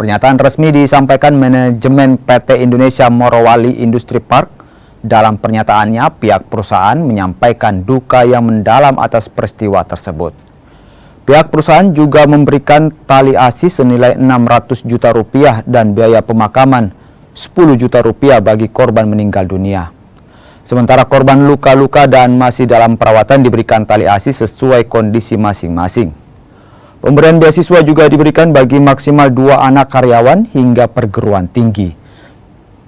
Pernyataan resmi disampaikan manajemen PT Indonesia Morowali Industri Park. Dalam pernyataannya, pihak perusahaan menyampaikan duka yang mendalam atas peristiwa tersebut. Pihak perusahaan juga memberikan tali asi senilai 600 juta rupiah dan biaya pemakaman 10 juta rupiah bagi korban meninggal dunia. Sementara korban luka-luka dan masih dalam perawatan diberikan tali asi sesuai kondisi masing-masing. Pemberian beasiswa juga diberikan bagi maksimal 2 anak karyawan hingga perguruan tinggi.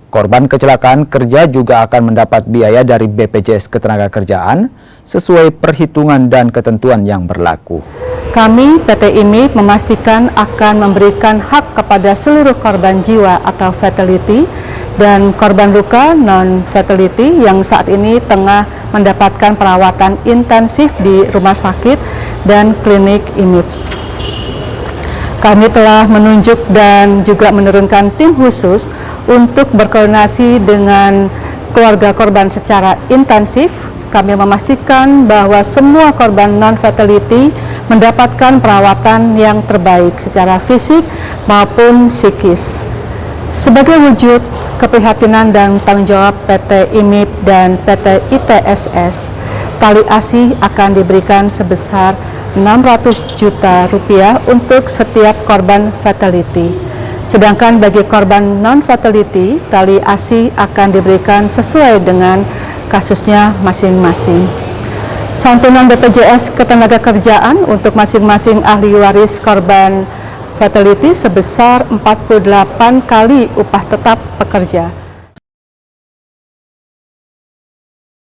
Korban kecelakaan kerja juga akan mendapat biaya dari BPJS Ketenagakerjaan sesuai perhitungan dan ketentuan yang berlaku. Kami PT IMIP memastikan akan memberikan hak kepada seluruh korban jiwa atau fatality dan korban luka non-fatality yang saat ini tengah mendapatkan perawatan intensif di rumah sakit dan klinik IMIP. Kami telah menunjuk dan juga menurunkan tim khusus untuk berkoordinasi dengan keluarga korban secara intensif. Kami memastikan bahwa semua korban non-fatality mendapatkan perawatan yang terbaik secara fisik maupun psikis. Sebagai wujud keprihatinan dan tanggung jawab PT IMIP dan PT ITSS, tali asi akan diberikan sebesar 600 juta rupiah untuk setiap korban fatality. Sedangkan bagi korban non-fatality, tali asi akan diberikan sesuai dengan kasusnya masing-masing. Santunan BPJS Ketenagakerjaan untuk masing-masing ahli waris korban fatality sebesar 48 kali upah tetap pekerja.